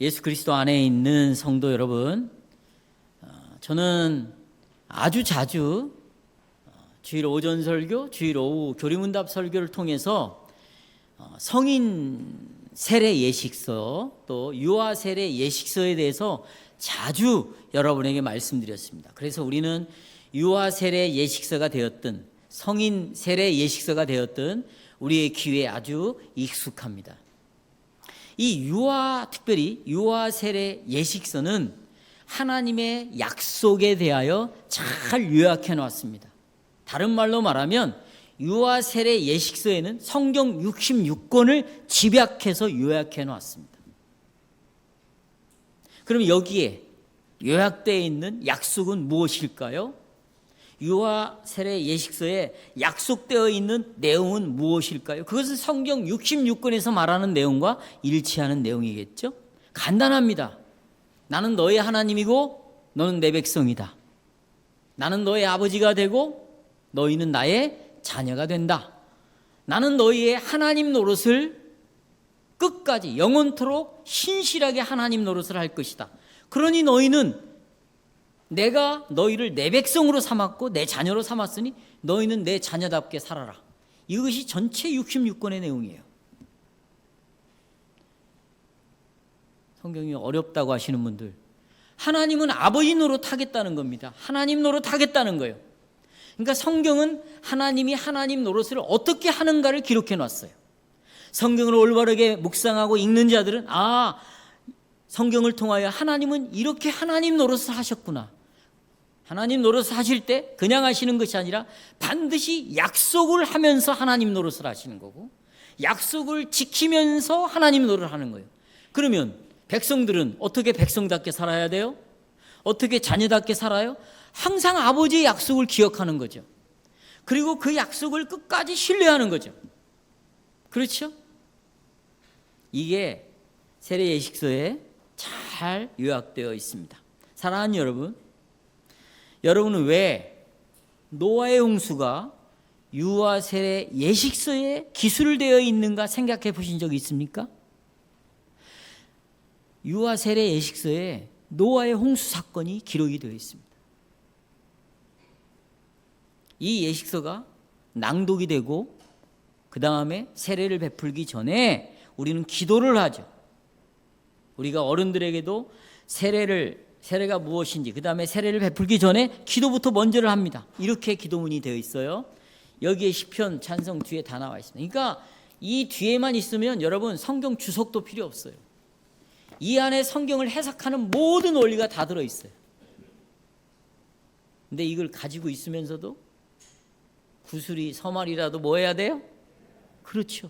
예수 그리스도 안에 있는 성도 여러분, 저는 아주 자주 주일 오전 설교, 주일 오후 교리문답 설교를 통해서 성인 세례 예식서 또 유아 세례 예식서에 대해서 자주 여러분에게 말씀드렸습니다. 그래서 우리는 유아 세례 예식서가 되었든 성인 세례 예식서가 되었든 우리의 귀에 아주 익숙합니다. 이 특별히 유아 세례 예식서는 하나님의 약속에 대하여 잘 요약해 놨습니다. 다른 말로 말하면 유아 세례 예식서에는 성경 66권을 집약해서 요약해 놨습니다. 그럼 여기에 요약되어 있는 약속은 무엇일까요? 유아 세례 예식서에 약속되어 있는 내용은 무엇일까요? 그것은 성경 66권에서 말하는 내용과 일치하는 내용이겠죠? 간단합니다. 나는 너의 하나님이고 너는 내 백성이다. 나는 너의 아버지가 되고 너희는 나의 자녀가 된다. 나는 너희의 하나님 노릇을 끝까지 영원토록 신실하게 하나님 노릇을 할 것이다. 그러니 너희는 내가 너희를 내 백성으로 삼았고 내 자녀로 삼았으니 너희는 내 자녀답게 살아라. 이것이 전체 66권의 내용이에요. 성경이 어렵다고 하시는 분들, 하나님은 아버지 노릇하겠다는 겁니다. 하나님 노릇하겠다는 거예요. 그러니까 성경은 하나님이 하나님 노릇을 어떻게 하는가를 기록해 놨어요. 성경을 올바르게 묵상하고 읽는 자들은 성경을 통하여 하나님은 이렇게 하나님 노릇을 하셨구나. 하나님 노릇을 하실 때 그냥 하시는 것이 아니라 반드시 약속을 하면서 하나님 노릇을 하시는 거고 약속을 지키면서 하나님 노릇을 하는 거예요. 그러면 백성들은 어떻게 백성답게 살아야 돼요? 어떻게 자녀답게 살아요? 항상 아버지의 약속을 기억하는 거죠. 그리고 그 약속을 끝까지 신뢰하는 거죠. 그렇죠? 이게 세례 예식서에 잘 요약되어 있습니다. 사랑하는 여러분, 여러분은 왜 노아의 홍수가 유아 세례 예식서에 기술되어 있는가 생각해 보신 적이 있습니까? 유아 세례 예식서에 노아의 홍수 사건이 기록이 되어 있습니다. 이 예식서가 낭독이 되고 그 다음에 세례를 베풀기 전에 우리는 기도를 하죠. 우리가 어른들에게도 세례가 무엇인지 그 다음에 세례를 베풀기 전에 기도부터 먼저를 합니다. 이렇게 기도문이 되어 있어요. 여기에 시편 찬송 뒤에 다 나와 있습니다. 그러니까 이 뒤에만 있으면 여러분 성경 주석도 필요 없어요. 이 안에 성경을 해석하는 모든 원리가 다 들어있어요. 근데 이걸 가지고 있으면서도 구슬이 서말이라도 뭐 해야 돼요? 그렇죠.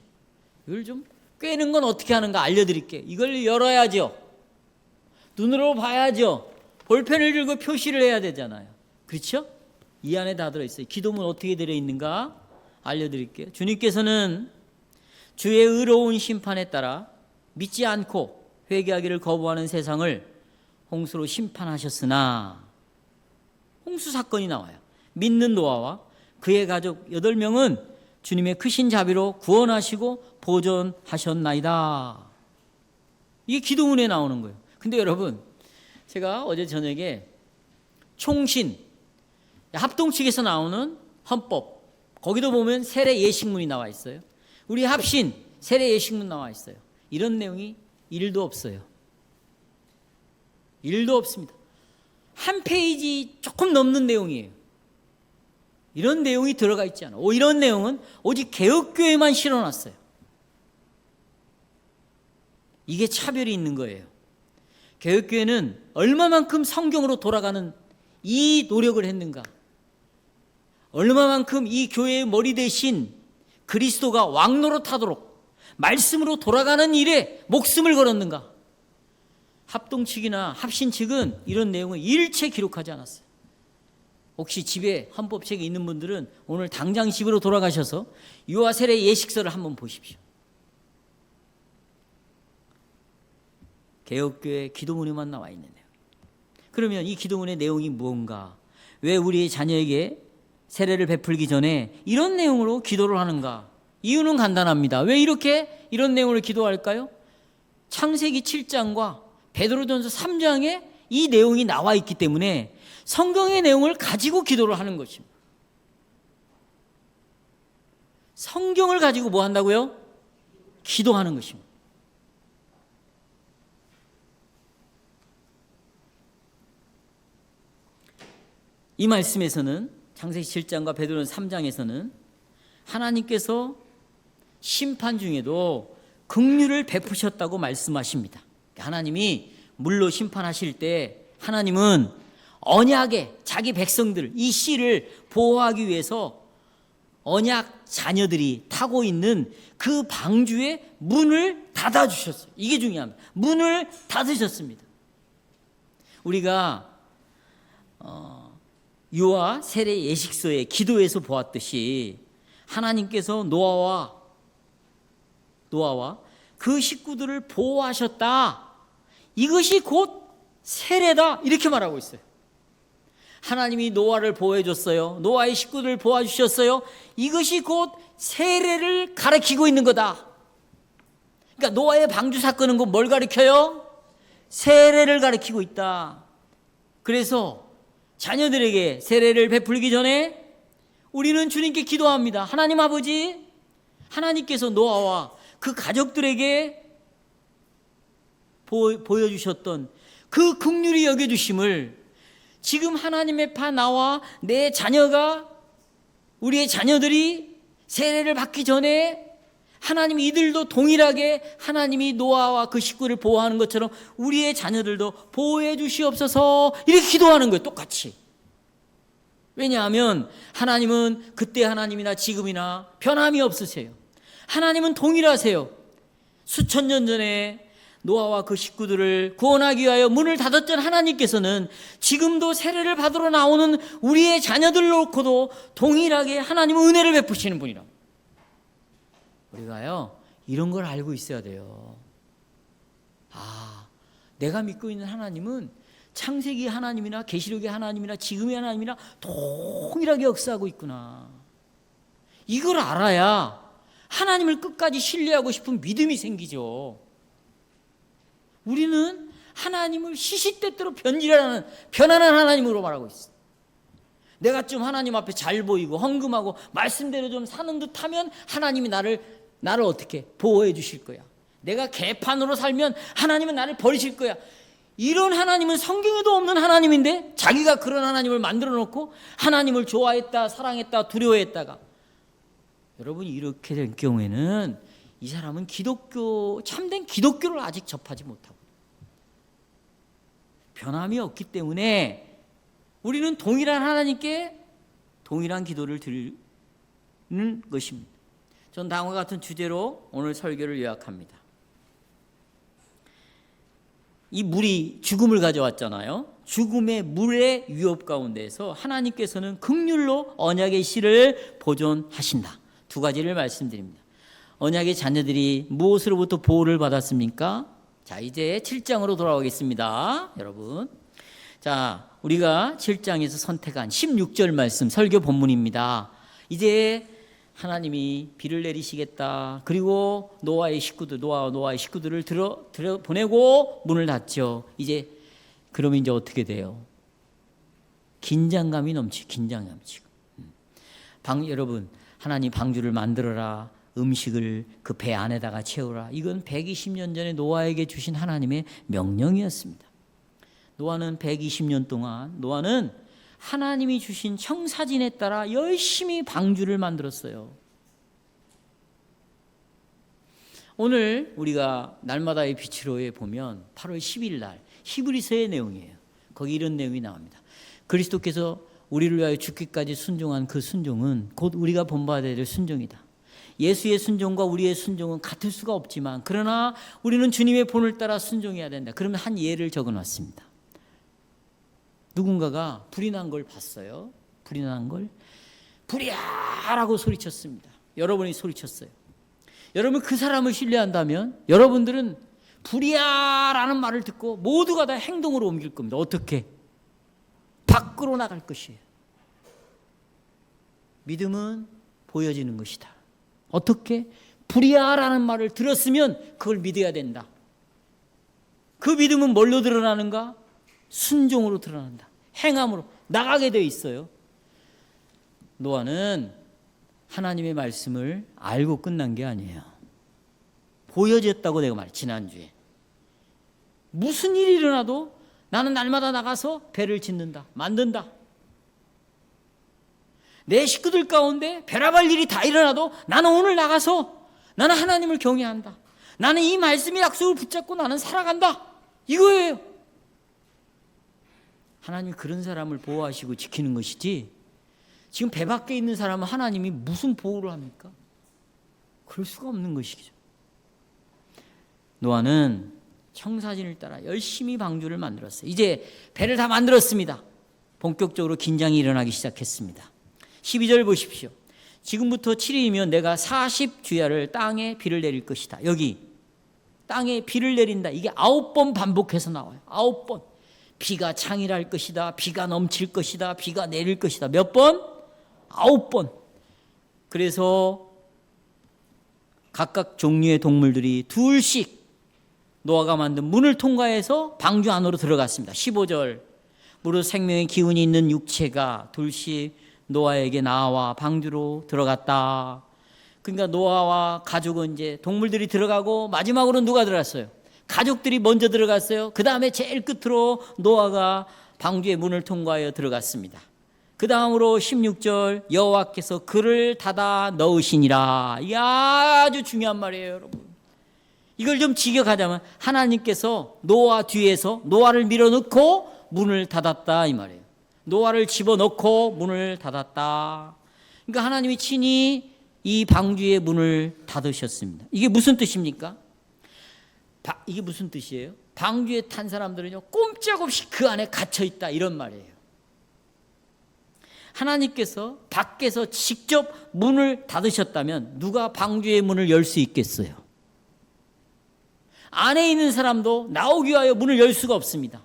이걸 좀 꿰는 건 어떻게 하는가 알려드릴게요. 이걸 열어야죠. 눈으로 봐야죠. 볼펜을 들고 표시를 해야 되잖아요. 그렇죠? 이 안에 다 들어있어요. 기도문 어떻게 들어있는가 알려드릴게요. 주님께서는 주의 의로운 심판에 따라 믿지 않고 회개하기를 거부하는 세상을 홍수로 심판하셨으나 홍수 사건이 나와요. 믿는 노아와 그의 가족 8명은 주님의 크신 자비로 구원하시고 보존하셨나이다. 이게 기도문에 나오는 거예요. 근데 여러분, 제가 어제 저녁에 총신, 합동 측에서 나오는 헌법, 거기도 보면 세례 예식문이 나와 있어요. 우리 합신, 세례 예식문 나와 있어요. 이런 내용이 1도 없어요. 1도 없습니다. 한 페이지 조금 넘는 내용이에요. 이런 내용이 들어가 있지 않아. 이런 내용은 오직 개혁교회만 실어놨어요. 이게 차별이 있는 거예요. 개혁교회는 얼마만큼 성경으로 돌아가는 이 노력을 했는가? 얼마만큼 이 교회의 머리 대신 그리스도가 왕노릇하도록 말씀으로 돌아가는 일에 목숨을 걸었는가? 합동 측이나 합신 측은 이런 내용을 일체 기록하지 않았어요. 혹시 집에 헌법책이 있는 분들은 오늘 당장 집으로 돌아가셔서 유아 세례 예식서를 한번 보십시오. 개혁교회 기도문에만 나와 있는 내용. 그러면 이 기도문의 내용이 무언가? 왜 우리 자녀에게 세례를 베풀기 전에 이런 내용으로 기도를 하는가? 이유는 간단합니다. 왜 이런 내용으로 기도할까요? 창세기 7장과 베드로전서 3장에 이 내용이 나와 있기 때문에 성경의 내용을 가지고 기도를 하는 것입니다. 성경을 가지고 뭐 한다고요? 기도하는 것입니다. 이 말씀에서는 창세기 7장과 베드로전서 3장에서는 하나님께서 심판 중에도 긍휼을 베푸셨다고 말씀하십니다. 하나님이 물로 심판하실 때 하나님은 언약의 자기 백성들 이 씨를 보호하기 위해서 언약 자녀들이 타고 있는 그 방주의 문을 닫아주셨어요. 이게 중요합니다. 문을 닫으셨습니다. 우리가 유아 세례 예식서의 기도에서 보았듯이 하나님께서 노아와 그 식구들을 보호하셨다. 이것이 곧 세례다. 이렇게 말하고 있어요. 하나님이 노아를 보호해 줬어요. 노아의 식구들을 보호주셨어요. 이것이 곧 세례를 가리키고 있는 거다. 그러니까 노아의 방주 사건은 뭘 가리켜요? 세례를 가리키고 있다. 그래서 자녀들에게 세례를 베풀기 전에 우리는 주님께 기도합니다. 하나님 아버지, 하나님께서 노아와 그 가족들에게 보여주셨던 그 긍휼히 여겨주심을 지금 하나님의 파 나와 내 자녀가, 우리의 자녀들이 세례를 받기 전에 하나님이 이들도 동일하게 하나님이 노아와 그 식구를 보호하는 것처럼 우리의 자녀들도 보호해 주시옵소서 이렇게 기도하는 거예요. 똑같이. 왜냐하면 하나님은 그때 하나님이나 지금이나 변함이 없으세요. 하나님은 동일하세요. 수천 년 전에 노아와 그 식구들을 구원하기 위하여 문을 닫았던 하나님께서는 지금도 세례를 받으러 나오는 우리의 자녀들을 놓고도 동일하게 하나님은 은혜를 베푸시는 분이라. 우리가요 이런 걸 알고 있어야 돼요. 내가 믿고 있는 하나님은 창세기 하나님이나 계시록의 하나님이나 지금의 하나님이나 동일하게 역사하고 있구나. 이걸 알아야 하나님을 끝까지 신뢰하고 싶은 믿음이 생기죠. 우리는 하나님을 시시때때로 변질하는 편안한 하나님으로 말하고 있어. 내가 좀 하나님 앞에 잘 보이고 헌금하고 말씀대로 좀 사는 듯하면 하나님이 나를 어떻게 보호해 주실 거야. 내가 개판으로 살면 하나님은 나를 버리실 거야. 이런 하나님은 성경에도 없는 하나님인데 자기가 그런 하나님을 만들어 놓고 하나님을 좋아했다, 사랑했다, 두려워했다가 여러분 이렇게 될 경우에는 이 사람은 참된 기독교를 아직 접하지 못하고 변함이 없기 때문에 우리는 동일한 하나님께 동일한 기도를 드리는 것입니다. 전 다음과 같은 주제로 오늘 설교를 요약합니다. 이 물이 죽음을 가져왔잖아요. 죽음의 물의 위협 가운데서 하나님께서는 긍휼로 언약의 씨를 보존하신다. 두 가지를 말씀드립니다. 언약의 자녀들이 무엇으로부터 보호를 받았습니까? 자, 이제 7장으로 돌아오겠습니다. 여러분. 자, 우리가 7장에서 선택한 16절 말씀 설교 본문입니다. 이제 하나님이 비를 내리시겠다. 그리고 노아와 노아의 식구들을 들어 보내고 문을 닫죠. 그러면 이제 어떻게 돼요? 긴장감이 넘치고. 여러분, 하나님 방주를 만들어라. 음식을 그 배 안에다가 채우라. 이건 120년 전에 노아에게 주신 하나님의 명령이었습니다. 노아는 120년 동안 하나님이 주신 청사진에 따라 열심히 방주를 만들었어요. 오늘 우리가 날마다의 빛으로에 보면 8월 10일 날 히브리서의 내용이에요. 거기 이런 내용이 나옵니다. 그리스도께서 우리를 위하여 죽기까지 순종한 그 순종은 곧 우리가 본받아야 될 순종이다. 예수의 순종과 우리의 순종은 같을 수가 없지만 그러나 우리는 주님의 본을 따라 순종해야 된다. 그러면 한 예를 적어놨습니다. 누군가가 불이 난 걸 봤어요. 불이 난 걸 불이야라고 소리쳤습니다. 여러분이 소리쳤어요. 여러분 그 사람을 신뢰한다면 여러분들은 불이야라는 말을 듣고 모두가 다 행동으로 옮길 겁니다. 어떻게? 밖으로 나갈 것이에요. 믿음은 보여지는 것이다. 어떻게? 불이야라는 말을 들었으면 그걸 믿어야 된다. 그 믿음은 뭘로 드러나는가? 순종으로 드러난다. 행함으로 나가게 되어 있어요. 노아는 하나님의 말씀을 알고 끝난 게 아니에요. 보여졌다고 내가 말했지, 지난주에. 무슨 일이 일어나도 나는 날마다 나가서 배를 짓는다, 만든다. 내 식구들 가운데 별아발 일이 다 일어나도 나는 오늘 나가서 나는 하나님을 경외한다. 나는 이 말씀의 약속을 붙잡고 나는 살아간다. 이거예요. 하나님이 그런 사람을 보호하시고 지키는 것이지, 지금 배 밖에 있는 사람은 하나님이 무슨 보호를 합니까? 그럴 수가 없는 것이죠. 노아는 청사진을 따라 열심히 방주를 만들었어요. 이제 배를 다 만들었습니다. 본격적으로 긴장이 일어나기 시작했습니다. 12절 보십시오. 지금부터 7일이면 내가 40주야를 땅에 비를 내릴 것이다. 여기 땅에 비를 내린다. 이게 9번 반복해서 나와요. 9번. 비가 창일할 것이다. 비가 넘칠 것이다. 비가 내릴 것이다. 몇 번? 9번. 그래서 각각 종류의 동물들이 둘씩 노아가 만든 문을 통과해서 방주 안으로 들어갔습니다. 15절. 무릇 생명의 기운이 있는 육체가 둘씩 노아에게 나와 방주로 들어갔다. 그러니까 노아와 가족은 이제 동물들이 들어가고 마지막으로 누가 들어갔어요? 가족들이 먼저 들어갔어요. 그 다음에 제일 끝으로 노아가 방주의 문을 통과하여 들어갔습니다. 그 다음으로 16절 여호와께서 그를 닫아 넣으시니라. 이게 아주 중요한 말이에요, 여러분. 이걸 좀 직역하자면 하나님께서 노아 뒤에서 노아를 밀어넣고 문을 닫았다 이 말이에요. 노아를 집어넣고 문을 닫았다. 그러니까 하나님이 친히 이 방주의 문을 닫으셨습니다. 이게 무슨 뜻입니까? 이게 무슨 뜻이에요? 방주에 탄 사람들은요, 꼼짝없이 그 안에 갇혀있다 이런 말이에요. 하나님께서 밖에서 직접 문을 닫으셨다면 누가 방주의 문을 열 수 있겠어요? 안에 있는 사람도 나오기 위하여 문을 열 수가 없습니다.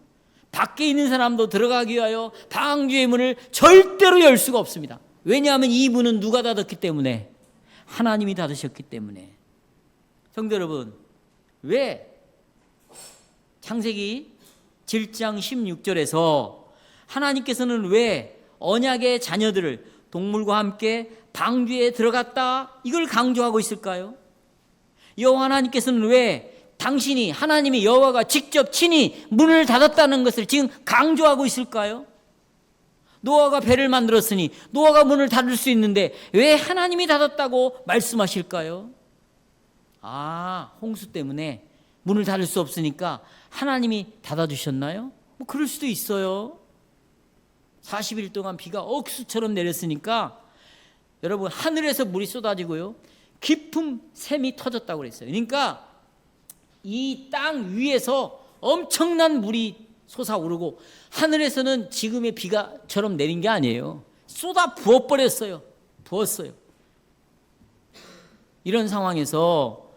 밖에 있는 사람도 들어가기 위하여 방주의 문을 절대로 열 수가 없습니다. 왜냐하면 이 문은 누가 닫았기 때문에? 하나님이 닫으셨기 때문에. 성도 여러분, 왜 창세기 7장 16절에서 하나님께서는 왜 언약의 자녀들을 동물과 함께 방주에 들어갔다 이걸 강조하고 있을까요? 여호와 하나님께서는 왜 당신이 하나님이 여호와가 직접 친히 문을 닫았다는 것을 지금 강조하고 있을까요? 노아가 배를 만들었으니 노아가 문을 닫을 수 있는데 왜 하나님이 닫았다고 말씀하실까요? 홍수 때문에 문을 닫을 수 없으니까 하나님이 닫아주셨나요? 뭐 그럴 수도 있어요. 40일 동안 비가 억수처럼 내렸으니까 여러분 하늘에서 물이 쏟아지고요, 깊은 샘이 터졌다고 그랬어요. 그러니까 이 땅 위에서 엄청난 물이 솟아오르고 하늘에서는 지금의 비가처럼 내린 게 아니에요. 쏟아 부어버렸어요. 부었어요. 이런 상황에서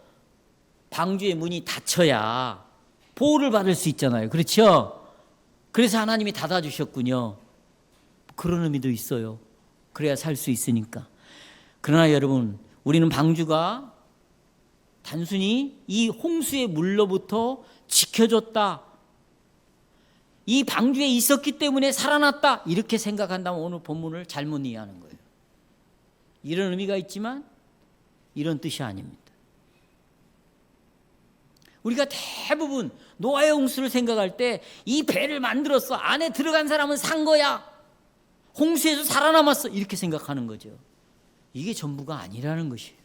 방주의 문이 닫혀야 보호를 받을 수 있잖아요. 그렇죠? 그래서 하나님이 닫아주셨군요. 그런 의미도 있어요. 그래야 살 수 있으니까. 그러나 여러분, 우리는 방주가 단순히 이 홍수의 물로부터 지켜줬다, 이 방주에 있었기 때문에 살아났다 이렇게 생각한다면 오늘 본문을 잘못 이해하는 거예요. 이런 의미가 있지만 이런 뜻이 아닙니다. 우리가 대부분 노아의 홍수를 생각할 때 이 배를 만들었어, 안에 들어간 사람은 산 거야, 홍수에서 살아남았어 이렇게 생각하는 거죠. 이게 전부가 아니라는 것이에요.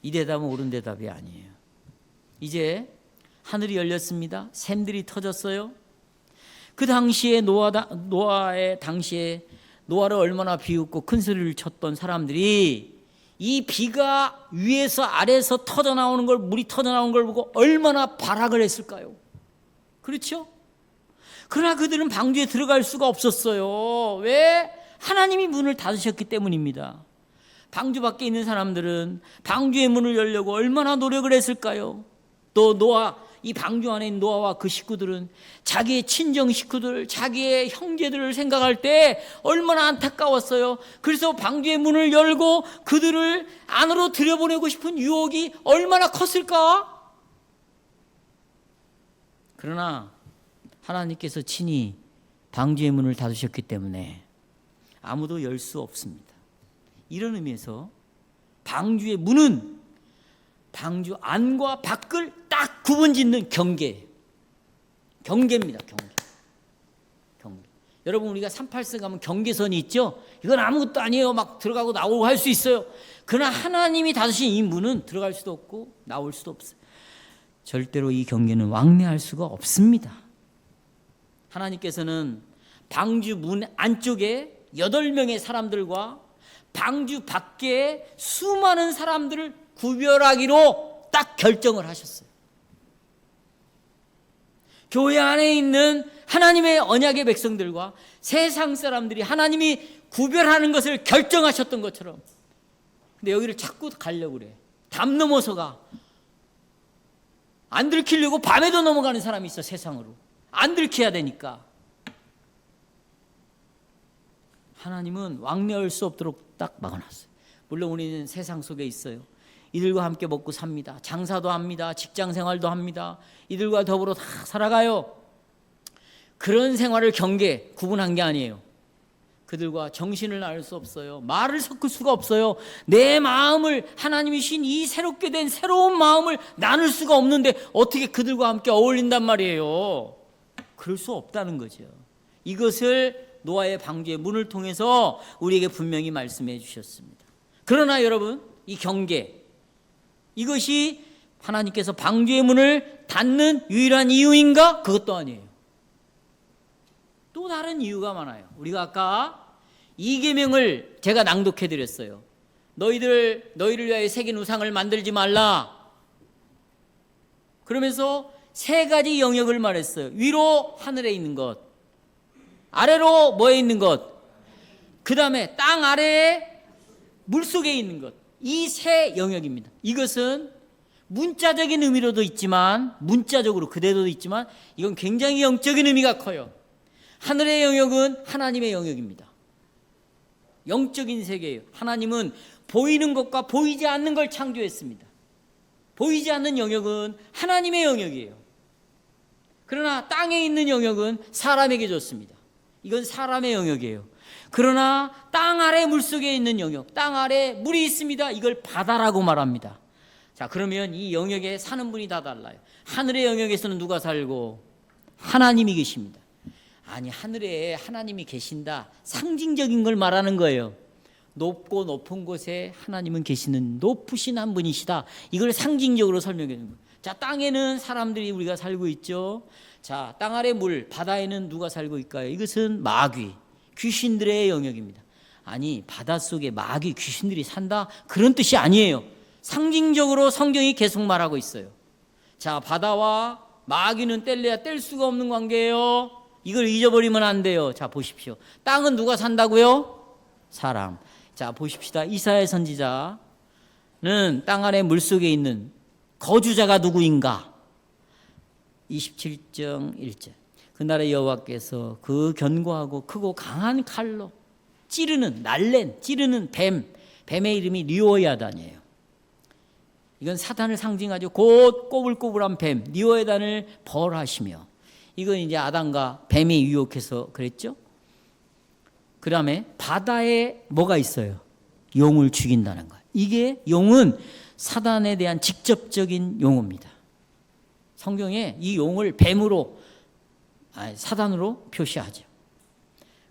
이 대답은 옳은 대답이 아니에요. 이제 하늘이 열렸습니다. 샘들이 터졌어요. 그 당시에 노아의 당시에 노아를 얼마나 비웃고 큰 소리를 쳤던 사람들이 이 비가 위에서 아래에서 터져나오는 걸, 물이 터져나오는 걸 보고 얼마나 발악을 했을까요? 그렇죠? 그러나 그들은 방주에 들어갈 수가 없었어요. 왜? 하나님이 문을 닫으셨기 때문입니다. 방주 밖에 있는 사람들은 방주의 문을 열려고 얼마나 노력을 했을까요? 또 노아 이 방주 안에 있는 노아와 그 식구들은 자기의 친정 식구들, 자기의 형제들을 생각할 때 얼마나 안타까웠어요. 그래서 방주의 문을 열고 그들을 안으로 들여보내고 싶은 유혹이 얼마나 컸을까? 그러나 하나님께서 친히 방주의 문을 닫으셨기 때문에 아무도 열 수 없습니다. 이런 의미에서 방주의 문은 방주 안과 밖을 딱 구분짓는 경계예요. 경계입니다. 경계. 여러분, 우리가 38선 가면 경계선이 있죠? 이건 아무것도 아니에요. 막 들어가고 나오고 할 수 있어요. 그러나 하나님이 닫으신 이 문은 들어갈 수도 없고 나올 수도 없어요. 절대로 이 경계는 왕래할 수가 없습니다. 하나님께서는 방주 문 안쪽에 8명의 사람들과 방주 밖에 수많은 사람들을 구별하기로 딱 결정을 하셨어요. 교회 안에 있는 하나님의 언약의 백성들과 세상 사람들이 하나님이 구별하는 것을 결정하셨던 것처럼, 근데 여기를 자꾸 가려고 그래. 담 넘어서 가. 안 들키려고 밤에도 넘어가는 사람이 있어. 세상으로 안 들켜야 되니까. 하나님은 왕래할 수 없도록 딱 막아놨어요. 물론 우리는 세상 속에 있어요. 이들과 함께 먹고 삽니다. 장사도 합니다. 직장 생활도 합니다. 이들과 더불어 다 살아가요. 그런 생활을 구분한 게 아니에요. 그들과 정신을 나눌 수 없어요. 말을 섞을 수가 없어요. 내 마음을, 하나님이 신 이 새롭게 된 새로운 마음을 나눌 수가 없는데 어떻게 그들과 함께 어울린단 말이에요. 그럴 수 없다는 거죠. 이것을 노아의 방주의 문을 통해서 우리에게 분명히 말씀해 주셨습니다. 그러나 여러분, 이 경계, 이것이 하나님께서 방주의 문을 닫는 유일한 이유인가? 그것도 아니에요. 또 다른 이유가 많아요. 우리가 아까 이 계명을 제가 낭독해 드렸어요. 너희를 위하여 새긴 우상을 만들지 말라. 그러면서 3가지 영역을 말했어요. 위로 하늘에 있는 것, 아래로 뭐에 있는 것, 그 다음에 땅 아래에 물속에 있는 것. 이 3 영역입니다. 이것은 문자적인 의미로도 있지만, 문자적으로 그대로도 있지만, 이건 굉장히 영적인 의미가 커요. 하늘의 영역은 하나님의 영역입니다. 영적인 세계예요. 하나님은 보이는 것과 보이지 않는 걸 창조했습니다. 보이지 않는 영역은 하나님의 영역이에요. 그러나 땅에 있는 영역은 사람에게 줬습니다. 이건 사람의 영역이에요. 그러나 땅 아래 물속에 있는 영역, 땅 아래 물이 있습니다. 이걸 바다라고 말합니다. 자, 그러면 이 영역에 사는 분이 다 달라요. 하늘의 영역에서는 누가 살고? 하나님이 계십니다. 아니, 하늘에 하나님이 계신다, 상징적인 걸 말하는 거예요. 높고 높은 곳에 하나님은 계시는 높으신 한 분이시다, 이걸 상징적으로 설명해 주는 거예요. 자, 땅에는 사람들이 우리가 살고 있죠. 자, 땅 아래 물, 바다에는 누가 살고 있을까요? 이것은 마귀, 귀신들의 영역입니다. 아니, 바닷속에 마귀, 귀신들이 산다, 그런 뜻이 아니에요. 상징적으로 성경이 계속 말하고 있어요. 자, 바다와 마귀는 뗄래야 뗄 수가 없는 관계예요. 이걸 잊어버리면 안 돼요. 자, 보십시오. 땅은 누가 산다고요? 사람. 자, 보십시다. 이사야 선지자는 땅 안에 물속에 있는 거주자가 누구인가? 27장 1절. 그날의 여호와께서 그 견고하고 크고 강한 칼로 찌르는, 찌르는 뱀의 이름이 리오야단이에요. 이건 사탄을 상징하죠. 곧 꼬불꼬불한 뱀, 리오야단을 벌하시며, 이건 이제 아담과 뱀이 유혹해서 그랬죠. 그 다음에 바다에 뭐가 있어요? 용을 죽인다는 거예요. 이게 용은 사단에 대한 직접적인 용어입니다. 성경에 이 용을 사단으로 표시하죠.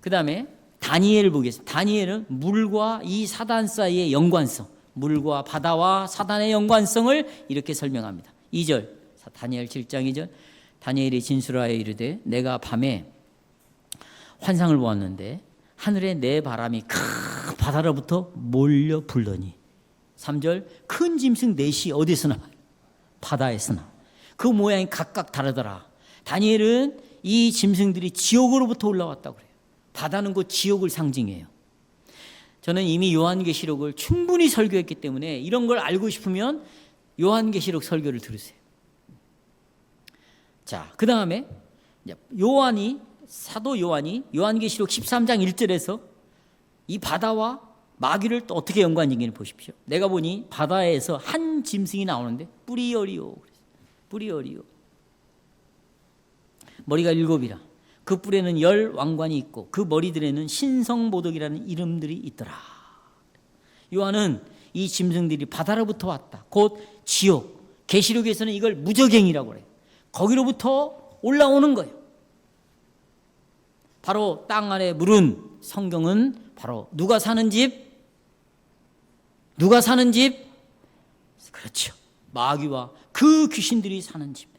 그 다음에 다니엘 보겠습니다. 다니엘은 물과 이 사단 사이의 연관성, 물과 바다와 사단의 연관성을 이렇게 설명합니다. 2절, 다니엘 7장 2절. 다니엘이 진술하여 이르되 내가 밤에 환상을 보았는데 하늘에 내 바람이 큰 바다로부터 몰려 불더니, 3절, 큰 짐승 넷이 어디서 나와요? 바다에서 나와요. 그 모양이 각각 다르더라. 다니엘은 이 짐승들이 지옥으로부터 올라왔다고 그래요. 바다는 곧 지옥을 상징해요. 저는 이미 요한계시록을 충분히 설교했기 때문에 이런 걸 알고 싶으면 요한계시록 설교를 들으세요. 자, 그 다음에 사도 요한이 요한계시록 13장 1절에서 이 바다와 마귀를 또 어떻게 연관짓기를 보십시오. 내가 보니 바다에서 한 짐승이 나오는데 뿌리어리오. 뿌리어리오. 머리가 7이라. 그 뿔에는 10 왕관이 있고 그 머리들에는 신성모독이라는 이름들이 있더라. 요한은 이 짐승들이 바다로부터 왔다. 곧 지옥. 계시록에서는 이걸 무저갱이라고 그래요. 거기로부터 올라오는 거예요. 바로 땅 아래 물은 성경은 바로 누가 사는 집? 누가 사는 집? 그렇죠. 마귀와 그 귀신들이 사는 집.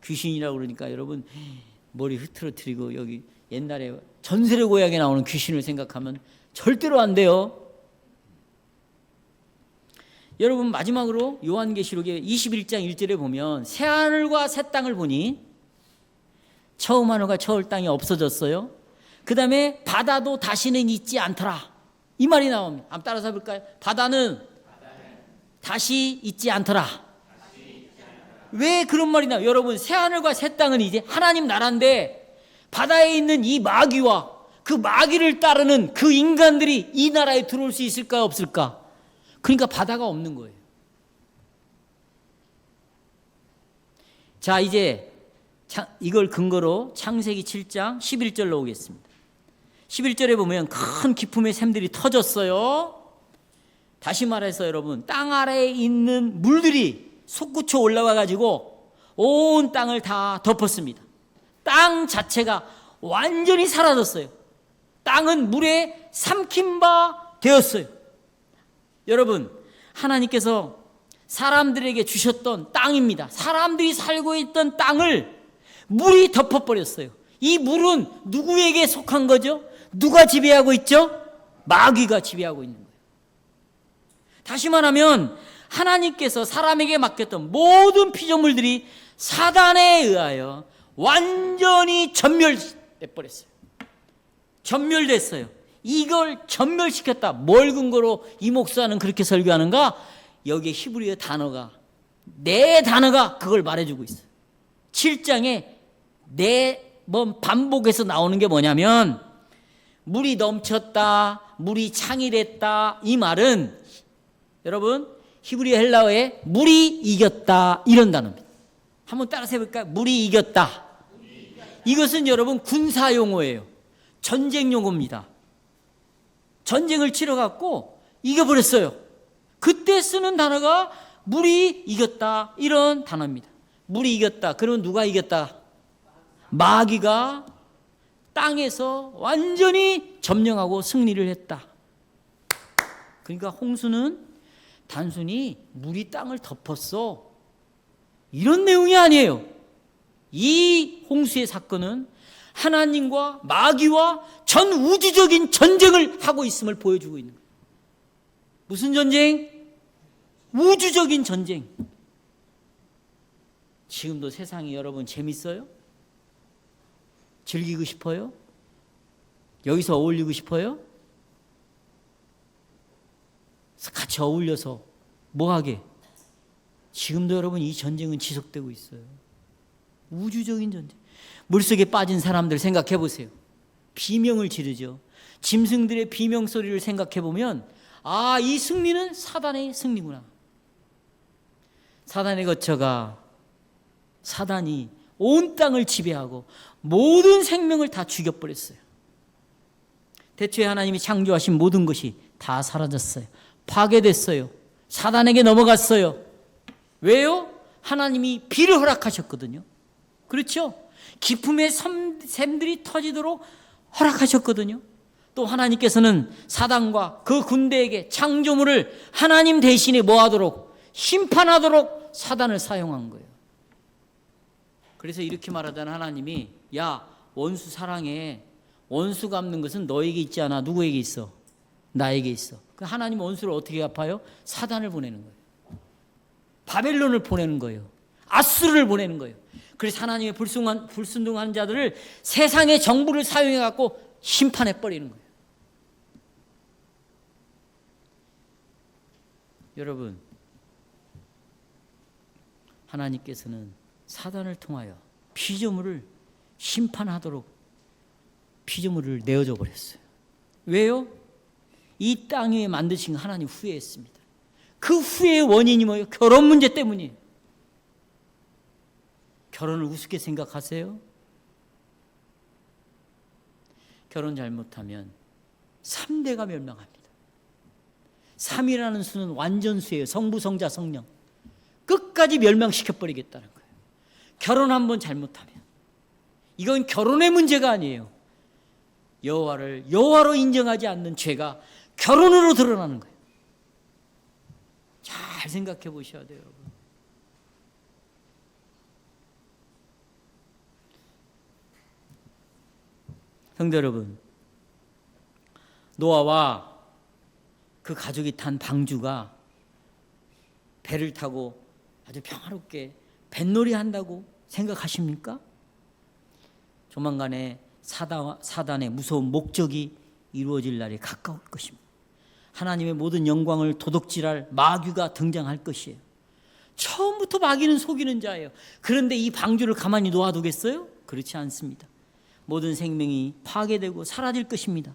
귀신이라고 그러니까 여러분 머리 흐트러뜨리고 여기 옛날에 전설의 고향에 나오는 귀신을 생각하면 절대로 안 돼요. 여러분 마지막으로 요한계시록의 21장 1절에 보면 새하늘과 새 땅을 보니 처음 하늘과 처음 땅이 없어졌어요. 그 다음에 바다도 다시는 있지 않더라. 이 말이 나옵니다. 한번 따라서 해볼까요? 바다는 다시 있지 않더라. 왜 그런 말이 나와요? 여러분 새하늘과 새 땅은 이제 하나님 나라인데 바다에 있는 이 마귀와 그 마귀를 따르는 그 인간들이 이 나라에 들어올 수 있을까 없을까? 그러니까 바다가 없는 거예요. 자, 이제 이걸 근거로 창세기 7장 11절로 오겠습니다. 11절에 보면 큰 기품의 샘들이 터졌어요. 다시 말해서 여러분 땅 아래에 있는 물들이 솟구쳐 올라와 가지고 온 땅을 다 덮었습니다. 땅 자체가 완전히 사라졌어요. 땅은 물에 삼킨 바 되었어요. 여러분 하나님께서 사람들에게 주셨던 땅입니다. 사람들이 살고 있던 땅을 물이 덮어버렸어요. 이 물은 누구에게 속한 거죠? 누가 지배하고 있죠? 마귀가 지배하고 있는 거예요. 다시 말하면 하나님께서 사람에게 맡겼던 모든 피조물들이 사단에 의하여 완전히 전멸돼버렸어요. 전멸됐어요. 이걸 전멸시켰다. 뭘 근거로 이 목사는 그렇게 설교하는가? 여기에 히브리어 단어가 네 단어가 그걸 말해주고 있어요. 7장에 네 번 반복해서 나오는 게 뭐냐면 물이 넘쳤다, 물이 창일했다. 이 말은 여러분 히브리어 헬라어에 물이 이겼다 이런 단어입니다. 한번 따라서 해볼까요? 물이 이겼다. 이것은 여러분 군사 용어예요. 전쟁 용어입니다. 전쟁을 치러갖고 이겨버렸어요. 그때 쓰는 단어가 물이 이겼다 이런 단어입니다. 물이 이겼다. 그러면 누가 이겼다? 마귀가 땅에서 완전히 점령하고 승리를 했다. 그러니까 홍수는 단순히 물이 땅을 덮었어 이런 내용이 아니에요. 이 홍수의 사건은 하나님과 마귀와 전 우주적인 전쟁을 하고 있음을 보여주고 있는 거예요. 무슨 전쟁? 우주적인 전쟁. 지금도 세상이 여러분 재밌어요? 즐기고 싶어요? 여기서 어울리고 싶어요? 같이 어울려서 뭐하게? 지금도 여러분 이 전쟁은 지속되고 있어요. 우주적인 전쟁. 물속에 빠진 사람들 생각해 보세요. 비명을 지르죠. 짐승들의 비명 소리를 생각해 보면 아, 이 승리는 사단의 승리구나. 사단의 거처가 사단이 온 땅을 지배하고 모든 생명을 다 죽여버렸어요. 대초에 하나님이 창조하신 모든 것이 다 사라졌어요. 파괴됐어요. 사단에게 넘어갔어요. 왜요? 하나님이 비를 허락하셨거든요. 그렇죠? 기품의 샘들이 터지도록 허락하셨거든요. 또 하나님께서는 사단과 그 군대에게 창조물을 하나님 대신에 뭐하도록 심판하도록 사단을 사용한 거예요. 그래서 이렇게 말하잖아. 하나님이 야 원수 사랑해. 원수 갚는 것은 너에게 있지 않아. 누구에게 있어? 나에게 있어. 그 하나님 원수를 어떻게 갚아요? 사단을 보내는 거예요. 바벨론을 보내는 거예요. 아수르를 보내는 거예요. 그래서 하나님의 불순종한 자들을 세상의 정부를 사용해 갖고 심판해 버리는 거예요. 여러분, 하나님께서는 사단을 통하여 피조물을 심판하도록 피조물을 내어줘 버렸어요. 왜요? 이 땅 위에 만드신 하나님 후회했습니다. 그 후회의 원인이 뭐예요? 결혼 문제 때문이에요. 결혼을 우습게 생각하세요? 결혼 잘못하면 3대가 멸망합니다. 3이라는 수는 완전수예요. 성부, 성자, 성령. 끝까지 멸망시켜버리겠다는 거예요. 결혼 한번 잘못하면. 이건 결혼의 문제가 아니에요. 여호와를 여호와로 인정하지 않는 죄가 결혼으로 드러나는 거예요. 잘 생각해 보셔야 돼요, 여러분. 성도 여러분, 노아와 그 가족이 탄 방주가 배를 타고 아주 평화롭게 뱃놀이 한다고 생각하십니까? 조만간에 사단의 무서운 목적이 이루어질 날이 가까울 것입니다. 하나님의 모든 영광을 도둑질할 마귀가 등장할 것이에요. 처음부터 마귀는 속이는 자예요. 그런데 이 방주를 가만히 놓아두겠어요? 그렇지 않습니다. 모든 생명이 파괴되고 사라질 것입니다.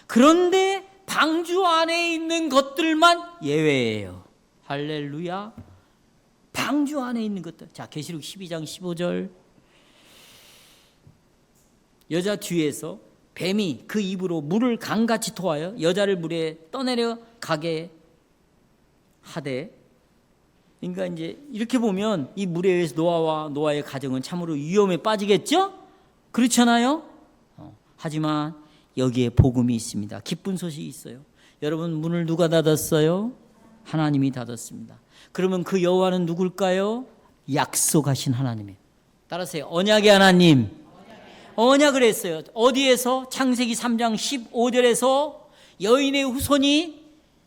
그런데 방주 안에 있는 것들만 예외예요. 할렐루야. 방주 안에 있는 것들. 자, 계시록 12장 15절. 여자 뒤에서 뱀이 그 입으로 물을 강같이 토하여 여자를 물에 떠내려 가게 하되. 그러니까 이제 이렇게 보면 이 물에 의해서 노아와 노아의 가정은 참으로 위험에 빠지겠죠? 그렇잖아요? 하지만 여기에 복음이 있습니다. 기쁜 소식이 있어요. 여러분, 문을 누가 닫았어요? 하나님이 닫았습니다. 그러면 그 여호와는 누굴까요? 약속하신 하나님이에요. 따라서요. 언약의 하나님. 언약을 했어요. 어디에서? 창세기 3장 15절에서 여인의 후손이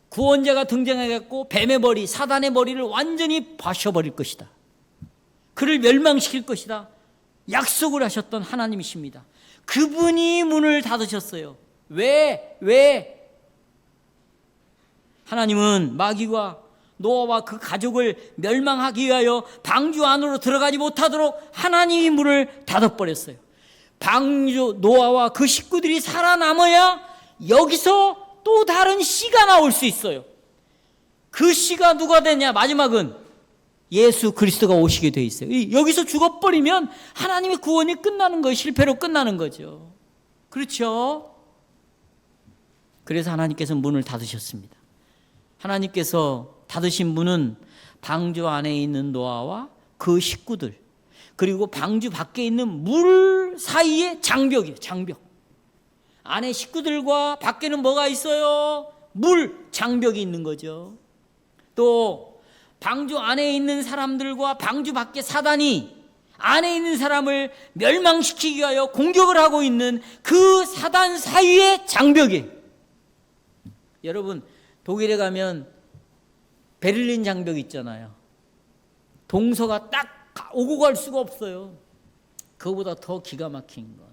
구원자가 등장해갖고 뱀의 머리, 사단의 머리를 완전히 바셔버릴 것이다. 그를 멸망시킬 것이다. 약속을 하셨던 하나님이십니다. 그분이 문을 닫으셨어요. 왜? 하나님은 마귀와 노아와 그 가족을 멸망하기 위하여 방주 안으로 들어가지 못하도록 하나님이 문을 닫아버렸어요. 방주 노아와 그 식구들이 살아남아야 여기서 또 다른 씨가 나올 수 있어요. 그 씨가 누가 되냐? 마지막은 예수 그리스도가 오시게 돼 있어요. 여기서 죽어버리면 하나님의 구원이 끝나는 거예요. 실패로 끝나는 거죠. 그렇죠? 그래서 하나님께서 문을 닫으셨습니다. 하나님께서 닫으신 문은 방주 안에 있는 노아와 그 식구들, 그리고 방주 밖에 있는 물 사이의 장벽이에요. 장벽. 안에 식구들과 밖에는 뭐가 있어요? 물, 장벽이 있는 거죠. 또 방주 안에 있는 사람들과 방주 밖에 사단이 안에 있는 사람을 멸망시키기 위하여 공격을 하고 있는 그 사단 사이의 장벽이에요. 여러분, 독일에 가면 베를린 장벽 있잖아요. 동서가 딱 오고 갈 수가 없어요. 그거보다 더 기가 막힌 건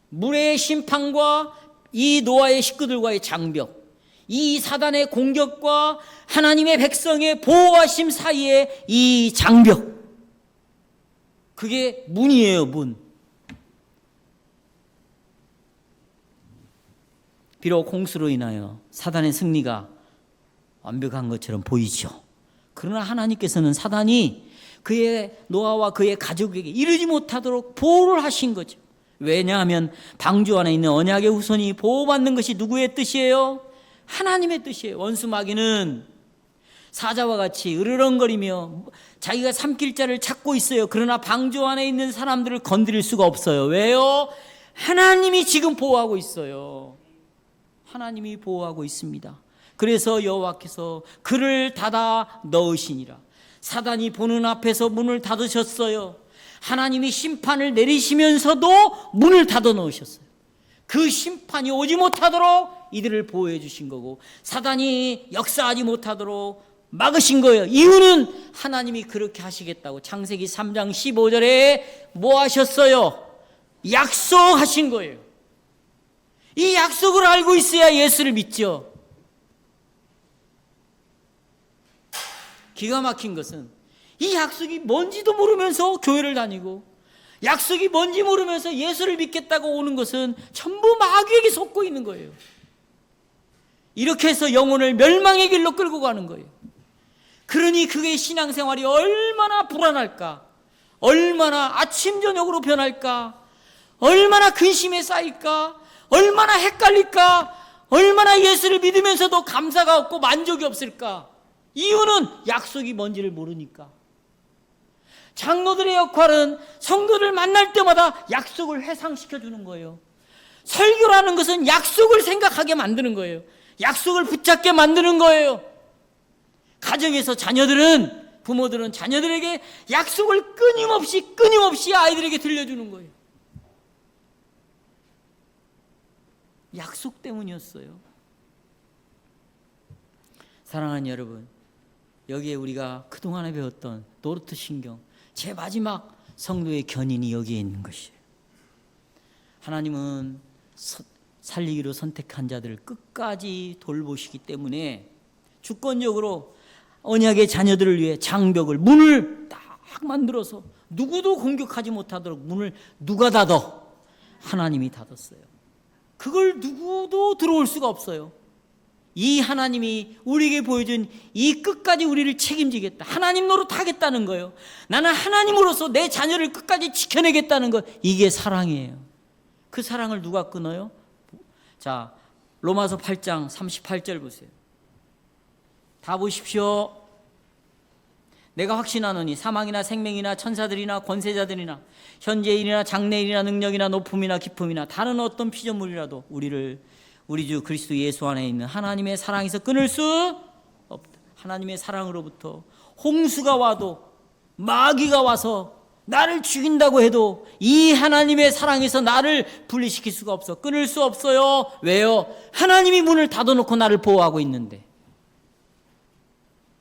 물의 심판과 이 노아의 식구들과의 장벽, 이 사단의 공격과 하나님의 백성의 보호하심 사이에 이 장벽, 그게 문이에요. 문. 비록 홍수로 인하여 사단의 승리가 완벽한 것처럼 보이죠. 그러나 하나님께서는 사단이 그의 노아와 그의 가족에게 이르지 못하도록 보호를 하신 거죠. 왜냐하면 방주 안에 있는 언약의 후손이 보호받는 것이 누구의 뜻이에요? 하나님의 뜻이에요. 원수 마귀는 사자와 같이 으르렁거리며 자기가 삼킬 자를 찾고 있어요. 그러나 방주 안에 있는 사람들을 건드릴 수가 없어요. 왜요? 하나님이 지금 보호하고 있어요. 하나님이 보호하고 있습니다. 그래서 여호와께서 그를 닫아 넣으시니라. 사단이 보는 앞에서 문을 닫으셨어요. 하나님이 심판을 내리시면서도 문을 닫아 놓으셨어요. 그 심판이 오지 못하도록 이들을 보호해 주신 거고, 사단이 역사하지 못하도록 막으신 거예요. 이유는 하나님이 그렇게 하시겠다고 창세기 3장 15절에 뭐 하셨어요? 약속하신 거예요. 이 약속을 알고 있어야 예수를 믿죠. 기가 막힌 것은 이 약속이 뭔지도 모르면서 교회를 다니고 약속이 뭔지 모르면서 예수를 믿겠다고 오는 것은 전부 마귀에게 속고 있는 거예요. 이렇게 해서 영혼을 멸망의 길로 끌고 가는 거예요. 그러니 그의 신앙생활이 얼마나 불안할까, 얼마나 아침 저녁으로 변할까, 얼마나 근심에 쌓일까, 얼마나 헷갈릴까, 얼마나 예수를 믿으면서도 감사가 없고 만족이 없을까. 이유는 약속이 뭔지를 모르니까. 장로들의 역할은 성도를 만날 때마다 약속을 회상시켜 주는 거예요. 설교라는 것은 약속을 생각하게 만드는 거예요. 약속을 붙잡게 만드는 거예요. 가정에서 부모들은 자녀들에게 약속을 끊임없이 아이들에게 들려주는 거예요. 약속 때문이었어요. 사랑하는 여러분, 여기에 우리가 그동안에 배웠던 노르트 신경, 제 마지막 성도의 견인이 여기에 있는 것이에요. 하나님은 살리기로 선택한 자들을 끝까지 돌보시기 때문에 주권적으로 언약의 자녀들을 위해 장벽을, 문을 딱 만들어서 누구도 공격하지 못하도록 문을 누가 닫아? 하나님이 닫았어요. 그걸 누구도 들어올 수가 없어요. 이 하나님이 우리에게 보여준 이 끝까지 우리를 책임지겠다, 하나님 노릇하겠다는 거예요. 나는 하나님으로서 내 자녀를 끝까지 지켜내겠다는 것, 이게 사랑이에요. 그 사랑을 누가 끊어요? 자, 로마서 8장 38절 보세요. 다 보십시오. 내가 확신하노니 사망이나 생명이나 천사들이나 권세자들이나 현재일이나 장래일이나 능력이나 높음이나 깊음이나 다른 어떤 피조물이라도 우리 주 그리스도 예수 안에 있는 하나님의 사랑에서 끊을 수 없다. 하나님의 사랑으로부터 홍수가 와도, 마귀가 와서 나를 죽인다고 해도 이 하나님의 사랑에서 나를 분리시킬 수가 없어. 끊을 수 없어요. 왜요? 하나님이 문을 닫아놓고 나를 보호하고 있는데.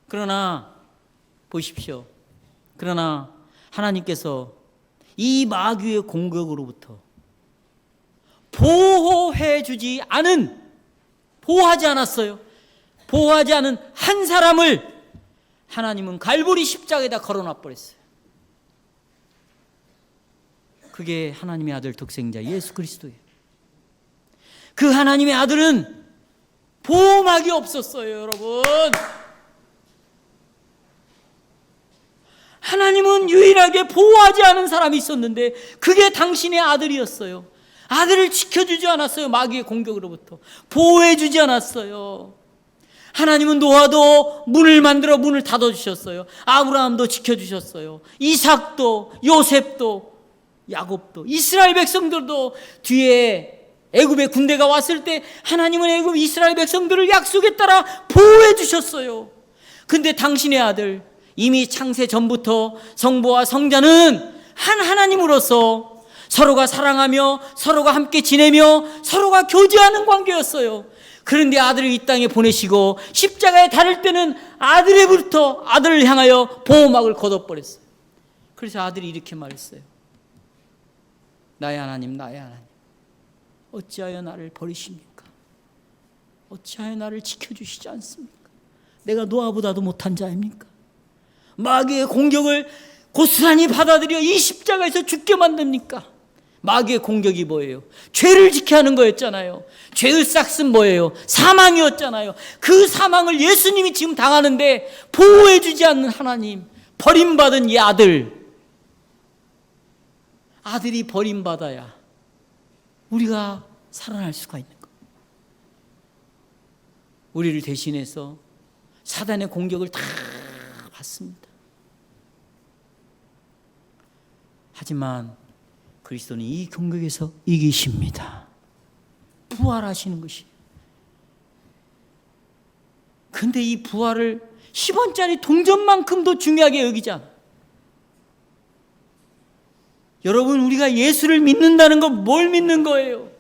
그러나 보십시오. 그러나 하나님께서 이 마귀의 공격으로부터 보호하지 않은 한 사람을 하나님은 갈보리 십자가에다 걸어놔 버렸어요. 그게 하나님의 아들 독생자 예수 그리스도예요. 그 하나님의 아들은 보호막이 없었어요, 여러분. 하나님은 유일하게 보호하지 않은 사람이 있었는데 그게 당신의 아들이었어요. 아들을 지켜주지 않았어요. 마귀의 공격으로부터 보호해주지 않았어요. 하나님은 노아도 문을 만들어 문을 닫아주셨어요. 아브라함도 지켜주셨어요. 이삭도, 요셉도, 야곱도, 이스라엘 백성들도 뒤에 애굽의 군대가 왔을 때 하나님은 애굽 이스라엘 백성들을 약속에 따라 보호해 주셨어요. 근데 당신의 아들, 이미 창세 전부터 성부와 성자는 한 하나님으로서 서로가 사랑하며 서로가 함께 지내며 서로가 교제하는 관계였어요. 그런데 아들을 이 땅에 보내시고 십자가에 달을 때는 아들에부터 아들을 향하여 보호막을 걷어버렸어요. 그래서 아들이 이렇게 말했어요. 나의 하나님, 나의 하나님, 어찌하여 나를 버리십니까? 어찌하여 나를 지켜주시지 않습니까? 내가 노아보다도 못한 자입니까? 마귀의 공격을 고스란히 받아들여 이 십자가에서 죽게 만듭니까? 마귀의 공격이 뭐예요? 죄를 지켜야 하는 거였잖아요. 죄의 싹은 뭐예요? 사망이었잖아요. 그 사망을 예수님이 지금 당하는데 보호해주지 않는 하나님, 버림받은 이 아들이 버림받아야 우리가 살아날 수가 있는 거예요. 우리를 대신해서 사단의 공격을 다 받습니다. 하지만 그리스도는 이 공격에서 이기십니다. 부활하시는 것이. 근데 이 부활을 10원짜리 동전만큼도 중요하게 여기지 않아. 여러분, 우리가 예수를 믿는다는 건 뭘 믿는 거예요?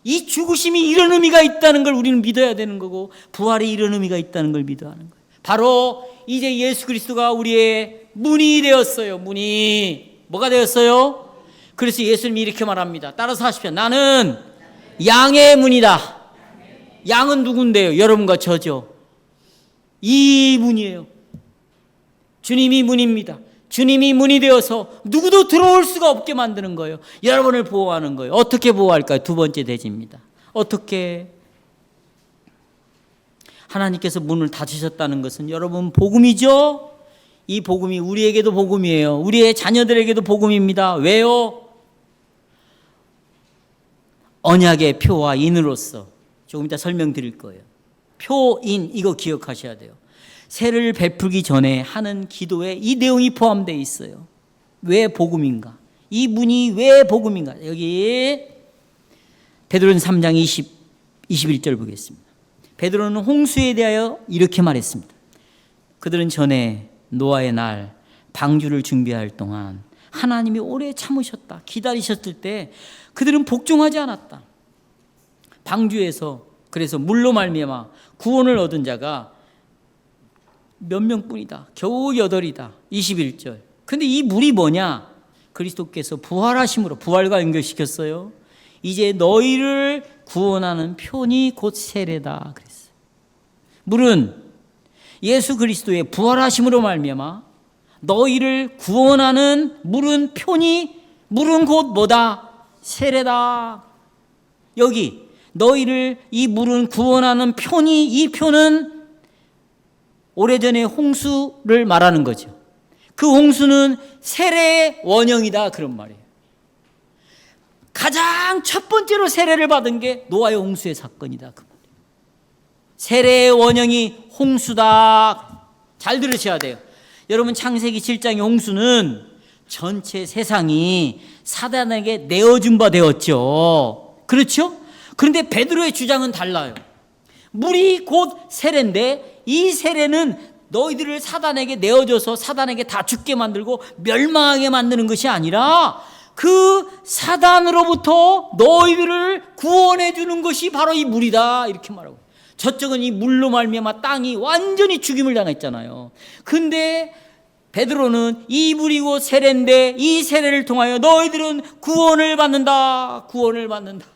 이 죽으심이 이런 의미가 있다는 걸 우리는 믿어야 되는 거고, 부활이 이런 의미가 있다는 걸 믿어야 하는 거예요. 바로 이제 예수 그리스도가 우리의 문이 되었어요. 문이 뭐가 되었어요? 그래서 예수님이 이렇게 말합니다. 따라서 하십시오. 나는 양의 문이다. 양은 누군데요? 여러분과 저죠. 이 문이에요. 주님이 문입니다. 주님이 문이 되어서 누구도 들어올 수가 없게 만드는 거예요. 여러분을 보호하는 거예요. 어떻게 보호할까요? 두 번째 대지입니다. 어떻게? 하나님께서 문을 닫으셨다는 것은 여러분 복음이죠. 이 복음이 우리에게도 복음이에요. 우리의 자녀들에게도 복음입니다. 왜요? 언약의 표와 인으로서 조금 이따 설명드릴 거예요. 표인 이거 기억하셔야 돼요. 세를 베풀기 전에 하는 기도에 이 내용이 포함되어 있어요. 왜 복음인가? 이 문이 왜 복음인가? 여기 베드로는 3장 21절 보겠습니다. 베드로는 홍수에 대하여 이렇게 말했습니다. 그들은 전에 노아의 날 방주를 준비할 동안 하나님이 오래 참으셨다. 기다리셨을 때 그들은 복종하지 않았다. 방주에서 그래서 물로 말미암아 구원을 얻은 자가 몇 명뿐이다. 겨우 8이다. 21절. 근데 이 물이 뭐냐? 그리스도께서 부활하심으로 부활과 연결시켰어요. 이제 너희를 구원하는 표니 곧 세례다 그랬어요. 물은 예수 그리스도의 부활하심으로 말미암아 너희를 구원하는 물은 표니 물은 곧 뭐다? 세례다. 여기 너희를 이 물은 구원하는 표니 이 표는 오래전에 홍수를 말하는 거죠. 그 홍수는 세례의 원형이다 그런 말이에요. 가장 첫 번째로 세례를 받은 게 노아의 홍수의 사건이다 그 말이에요. 세례의 원형이 홍수다. 잘 들으셔야 돼요. 여러분 창세기 7장의 홍수는 전체 세상이 사단에게 내어준 바 되었죠. 그렇죠? 그런데 베드로의 주장은 달라요. 물이 곧 세례인데 이 세례는 너희들을 사단에게 내어줘서 사단에게 다 죽게 만들고 멸망하게 만드는 것이 아니라 그 사단으로부터 너희들을 구원해 주는 것이 바로 이 물이다 이렇게 말하고, 저쪽은 이 물로 말미암아 땅이 완전히 죽임을 당했잖아요. 근데 베드로는 이 물이고 세례인데 이 세례를 통하여 너희들은 구원을 받는다. 구원을 받는다.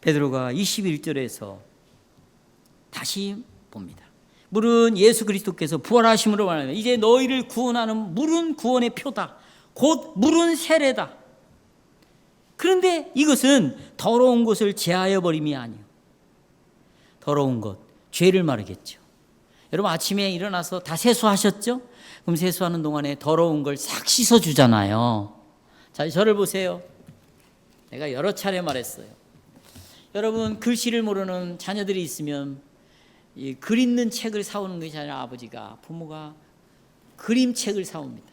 베드로가 21절에서 다시 봅니다. 물은 예수 그리스도께서 부활하심으로 말하면 이제 너희를 구원하는 물은 구원의 표다. 곧 물은 세례다. 그런데 이것은 더러운 것을 제하여 버림이 아니에요. 더러운 것, 죄를 말하겠죠. 여러분 아침에 일어나서 다 세수하셨죠? 그럼 세수하는 동안에 더러운 걸 싹 씻어주잖아요. 자, 저를 보세요. 내가 여러 차례 말했어요. 여러분 글씨를 모르는 자녀들이 있으면 이 글 있는 책을 사오는 것이 아니라 아버지가 부모가 그림책을 사옵니다.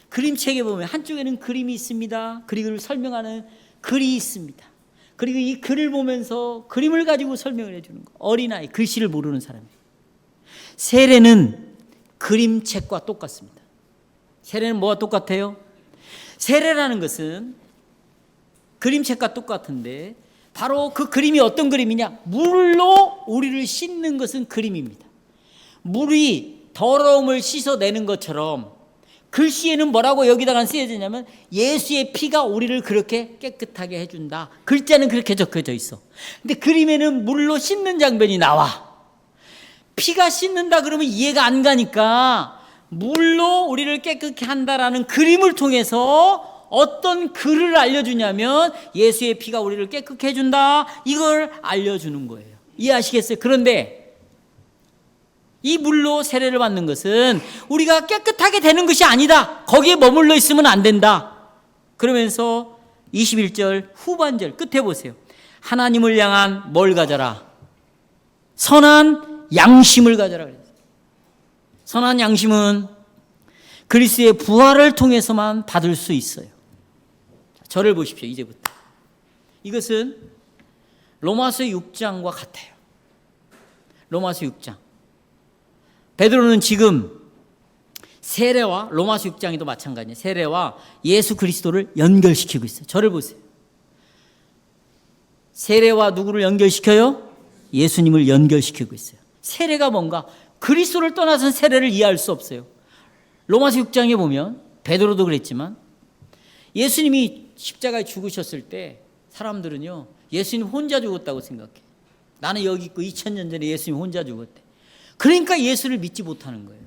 그림책에 보면 한쪽에는 그림이 있습니다. 그림을 설명하는 글이 있습니다. 그리고 이 글을 보면서 그림을 가지고 설명을 해주는 거. 어린아이 글씨를 모르는 사람이에요. 세례는 그림책과 똑같습니다. 세례는 뭐와 똑같아요? 세례라는 것은 그림책과 똑같은데 바로 그 그림이 어떤 그림이냐? 물로 우리를 씻는 것은 그림입니다. 물이 더러움을 씻어내는 것처럼 글씨에는 뭐라고 여기다가 쓰여지냐면 예수의 피가 우리를 그렇게 깨끗하게 해준다. 글자는 그렇게 적혀져 있어. 근데 그림에는 물로 씻는 장면이 나와. 피가 씻는다 그러면 이해가 안 가니까 물로 우리를 깨끗게 한다라는 그림을 통해서 어떤 글을 알려주냐면 예수의 피가 우리를 깨끗게 해준다. 이걸 알려주는 거예요. 이해하시겠어요? 그런데 이 물로 세례를 받는 것은 우리가 깨끗하게 되는 것이 아니다. 거기에 머물러 있으면 안 된다. 그러면서 21절 후반절 끝에 보세요. 하나님을 향한 뭘 가져라? 선한 양심을 가져라 그랬어요. 선한 양심은 그리스도의 부활을 통해서만 받을 수 있어요. 저를 보십시오. 이제부터. 이것은 로마서 6장과 같아요. 로마서 6장. 베드로는 지금 세례와 로마서 6장에도 마찬가지예요. 세례와 예수 그리스도를 연결시키고 있어요. 저를 보세요. 세례와 누구를 연결시켜요? 예수님을 연결시키고 있어요. 세례가 뭔가? 그리스도를 떠나서는 세례를 이해할 수 없어요. 로마서 6장에 보면 베드로도 그랬지만 예수님이 십자가에 죽으셨을 때 사람들은요 예수님 혼자 죽었다고 생각해요. 나는 여기 있고 2000년 전에 예수님이 혼자 죽었대. 그러니까 예수를 믿지 못하는 거예요.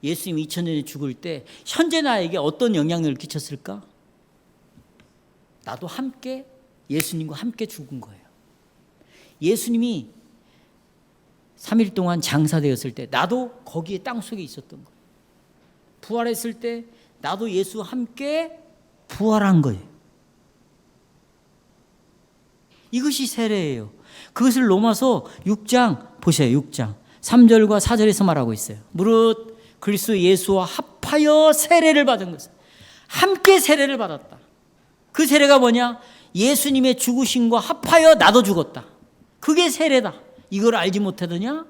예수님이 2000년 전에 죽을 때 현재 나에게 어떤 영향력을 끼쳤을까? 나도 함께 예수님과 함께 죽은 거예요. 예수님이 3일 동안 장사되었을 때 나도 거기에 땅속에 있었던 거예요. 부활했을 때 나도 예수와 함께 부활한 거예요. 이것이 세례예요. 그것을 로마서 6장 보세요. 6장 3절과 4절에서 말하고 있어요. 무릇 그리스도 예수와 합하여 세례를 받은 것은 함께 세례를 받았다. 그 세례가 뭐냐? 예수님의 죽으심과 합하여 나도 죽었다. 그게 세례다. 이걸 알지 못하더냐?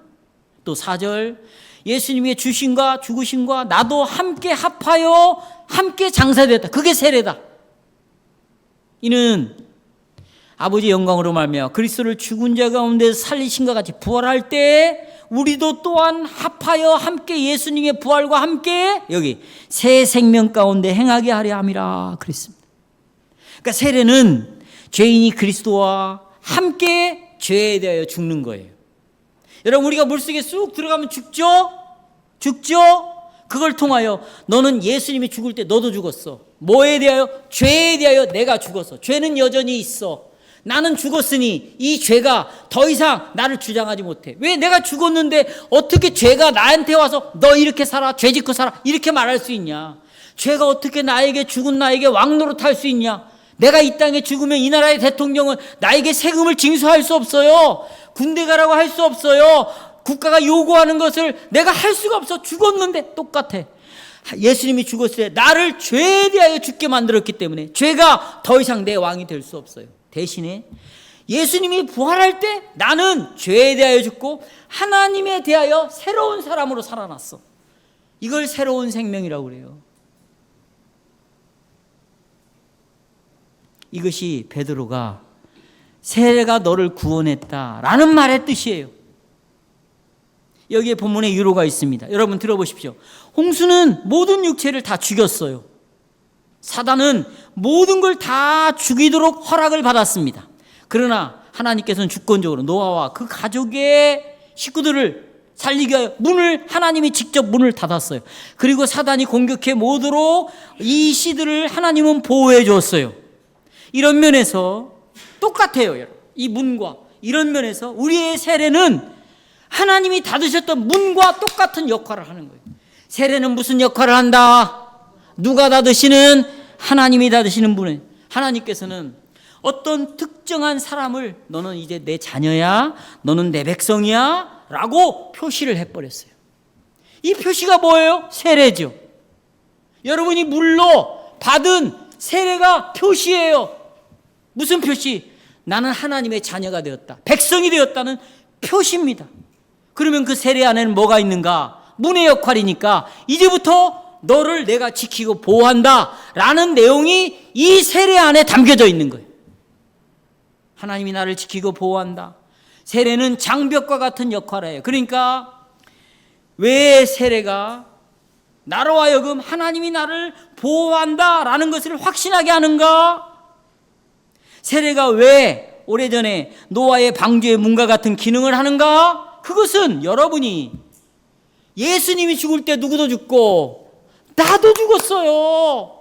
또 4절 예수님의 주심과 죽으심과 나도 함께 합하여 함께 장사되었다. 그게 세례다. 이는 아버지 영광으로 말미암아 그리스도를 죽은 자 가운데 살리신과 같이 부활할 때 우리도 또한 합하여 함께 예수님의 부활과 함께 여기 새 생명 가운데 행하게 하려 함이라 그랬습니다. 그러니까 세례는 죄인이 그리스도와 함께 죄에 대하여 죽는 거예요. 여러분 우리가 물속에 쑥 들어가면 죽죠? 그걸 통하여 너는 예수님이 죽을 때 너도 죽었어. 뭐에 대하여? 죄에 대하여 내가 죽었어. 죄는 여전히 있어. 나는 죽었으니 이 죄가 더 이상 나를 주장하지 못해. 왜? 내가 죽었는데 어떻게 죄가 나한테 와서 너 이렇게 살아, 죄 짓고 살아 이렇게 말할 수 있냐? 죄가 어떻게 나에게 죽은 나에게 왕노릇할 수 있냐? 내가 이 땅에 죽으면 이 나라의 대통령은 나에게 세금을 징수할 수 없어요. 군대 가라고 할 수 없어요. 국가가 요구하는 것을 내가 할 수가 없어. 죽었는데 똑같아. 예수님이 죽었을 때 나를 죄에 대하여 죽게 만들었기 때문에 죄가 더 이상 내 왕이 될 수 없어요. 대신에 예수님이 부활할 때 나는 죄에 대하여 죽고 하나님에 대하여 새로운 사람으로 살아났어. 이걸 새로운 생명이라고 그래요. 이것이 베드로가 세례가 너를 구원했다라는 말의 뜻이에요. 여기에 본문에 유로가 있습니다. 여러분 들어보십시오. 홍수는 모든 육체를 다 죽였어요. 사단은 모든 걸 다 죽이도록 허락을 받았습니다. 그러나 하나님께서는 주권적으로 노아와 그 가족의 식구들을 살리기 위하여 하나님이 직접 문을 닫았어요. 그리고 사단이 공격해 못 오도록 이 씨들을 하나님은 보호해 주었어요. 이런 면에서 똑같아요. 여러분. 이 문과 이런 면에서 우리의 세례는 하나님이 닫으셨던 문과 똑같은 역할을 하는 거예요. 세례는 무슨 역할을 한다? 누가 닫으시는? 하나님이 닫으시는 문에 하나님께서는 어떤 특정한 사람을 너는 이제 내 자녀야, 너는 내 백성이야 라고 표시를 해버렸어요. 이 표시가 뭐예요? 세례죠. 여러분이 물로 받은 세례가 표시예요. 무슨 표시? 나는 하나님의 자녀가 되었다, 백성이 되었다는 표시입니다. 그러면 그 세례 안에는 뭐가 있는가? 문의 역할이니까 이제부터 너를 내가 지키고 보호한다 라는 내용이 이 세례 안에 담겨져 있는 거예요. 하나님이 나를 지키고 보호한다. 세례는 장벽과 같은 역할을 해요. 그러니까 왜 세례가 나로 하여금 하나님이 나를 보호한다 라는 것을 확신하게 하는가? 세례가 왜 오래전에 노아의 방주의 문과 같은 기능을 하는가? 그것은 여러분이 예수님이 죽을 때 누구도 죽고 나도 죽었어요.